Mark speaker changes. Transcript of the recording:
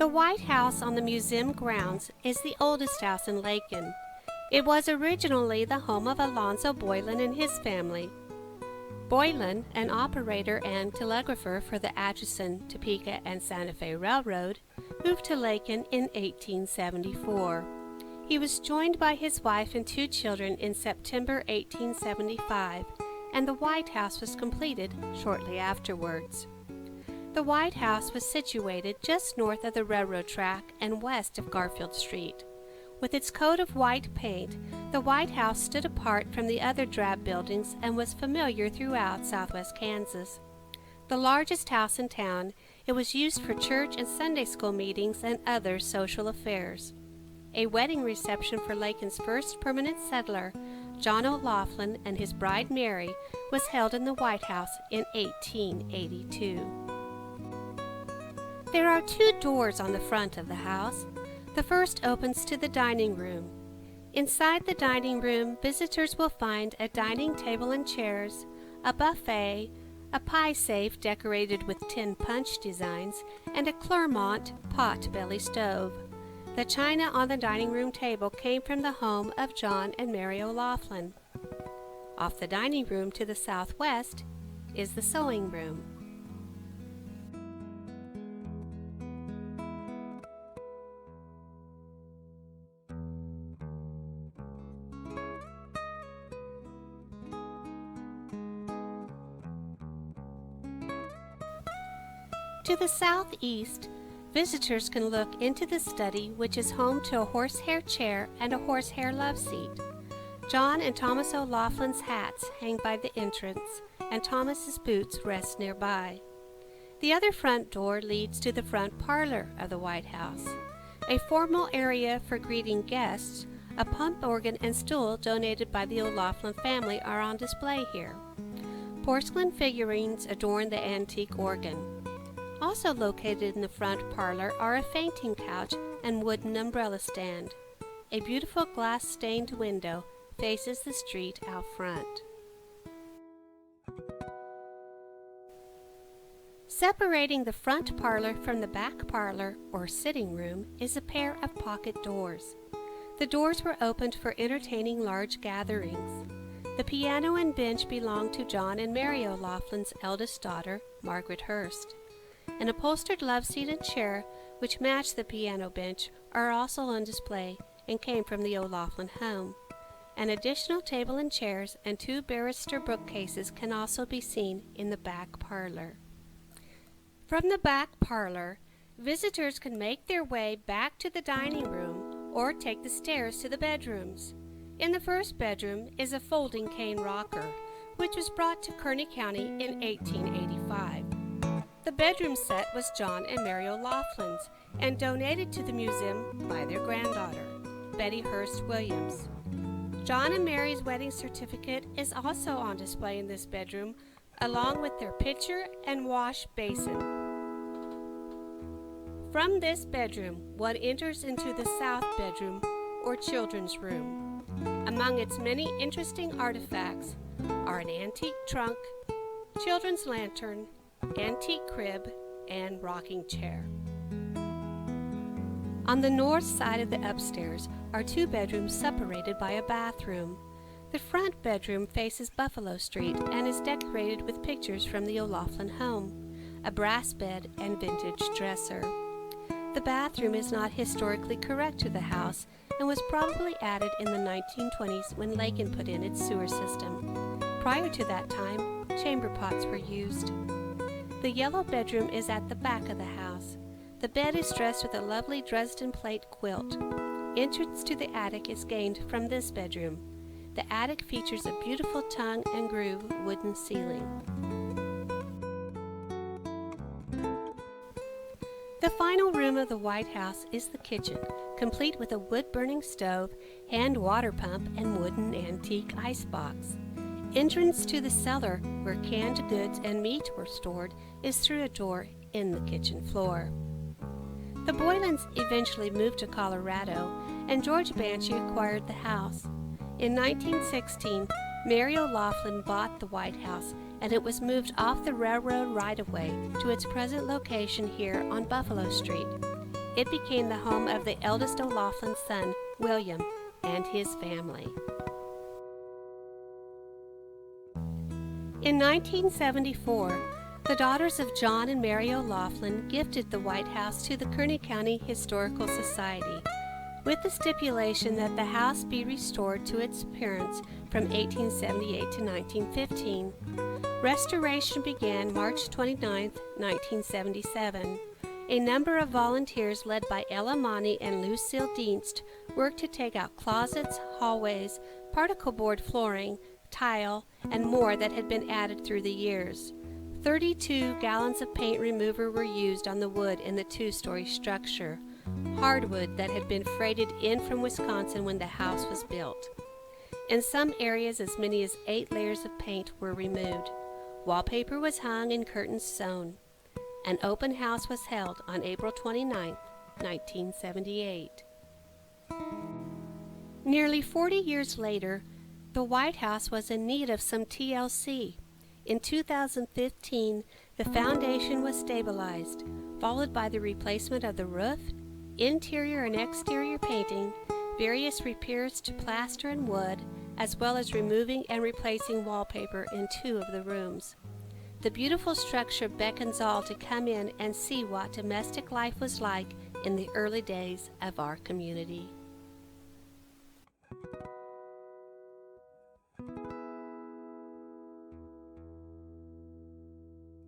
Speaker 1: The White House on the museum grounds is the oldest house in Lakin. It was originally the home of Alonzo Boylan and his family. Boylan, an operator and telegrapher for the Atchison, Topeka, and Santa Fe Railroad, moved to Lakin in 1874. He was joined by his wife and 2 children in September 1875, and the White House was completed shortly afterwards. The White House was situated just north of the railroad track and west of Garfield Street. With its coat of white paint, the White House stood apart from the other drab buildings and was familiar throughout southwest Kansas. The largest house in town, it was used for church and Sunday school meetings and other social affairs. A wedding reception for Lakin's first permanent settler, John O'Laughlin, and his bride Mary, was held in the White House in 1882. There are 2 doors on the front of the house. The first opens to the dining room. Inside the dining room, visitors will find a dining table and chairs, a buffet, a pie safe decorated with tin punch designs, and a Clermont pot-belly stove. The china on the dining room table came from the home of John and Mary O'Laughlin. Off the dining room to the southwest is the sewing room. To the southeast, visitors can look into the study, which is home to a horsehair chair and a horsehair love seat. John and Thomas O'Loughlin's hats hang by the entrance, and Thomas's boots rest nearby. The other front door leads to the front parlor of the White House, a formal area for greeting guests. A pump organ and stool donated by the O'Laughlin family are on display here. Porcelain figurines adorn the antique organ. Also located in the front parlor are a fainting couch and wooden umbrella stand. A beautiful glass-stained window faces the street out front. Separating the front parlor from the back parlor, or sitting room, is a pair of pocket doors. The doors were opened for entertaining large gatherings. The piano and bench belong to John and Mary O'Loughlin's eldest daughter, Margaret Hurst. An upholstered love seat and chair, which match the piano bench, are also on display and came from the O'Laughlin home. An additional table and chairs and 2 barrister bookcases can also be seen in the back parlor. From the back parlor, visitors can make their way back to the dining room or take the stairs to the bedrooms. In the first bedroom is a folding cane rocker, which was brought to Kearny County in 1885. The bedroom set was John and Mary O'Loughlin's and donated to the museum by their granddaughter, Betty Hurst Williams. John and Mary's wedding certificate is also on display in this bedroom, along with their pitcher and wash basin. From this bedroom, one enters into the south bedroom, or children's room. Among its many interesting artifacts are an antique trunk, children's lantern, antique crib, and rocking chair. On the north side of the upstairs are 2 bedrooms separated by a bathroom. The front bedroom faces Buffalo Street and is decorated with pictures from the O'Laughlin home, a brass bed, and vintage dresser. The bathroom is not historically correct to the house and was probably added in the 1920s when Lakin put in its sewer system. Prior to that time, chamber pots were used. The yellow bedroom is at the back of the house. The bed is dressed with a lovely Dresden plate quilt. Entrance to the attic is gained from this bedroom. The attic features a beautiful tongue and groove wooden ceiling. The final room of the White House is the kitchen, complete with a wood-burning stove, hand water pump, and wooden antique icebox. Entrance to the cellar, where canned goods and meat were stored, is through a door in the kitchen floor. The Boylans eventually moved to Colorado, and George Banshee acquired the house. In 1916, Mary O'Laughlin bought the White House, and it was moved off the railroad right-of-way to its present location here on Buffalo Street. it became the home of the eldest O'Loughlin's son, William, and his family. In 1974, the daughters of John and Mary O'Loughlin gifted the White House to the Kearny County Historical Society, with the stipulation that the house be restored to its appearance from 1878 to 1915. Restoration began March 29, 1977. A number of volunteers led by Ella Monty and Lucille Dienst worked to take out closets, hallways, particle board flooring, tile, and more that had been added through the years. 32 gallons of paint remover were used on the wood in the two-story structure, hardwood that had been freighted in from Wisconsin when the house was built. In some areas, as many as 8 layers of paint were removed. Wallpaper was hung and curtains sewn. An open house was held on April 29, 1978. Nearly 40 years later, the White House was in need of some TLC. In 2015, the foundation was stabilized, followed by the replacement of the roof, interior and exterior painting, various repairs to plaster and wood, as well as removing and replacing wallpaper in 2 of the rooms. The beautiful structure beckons all to come in and see what domestic life was like in the early days of our community.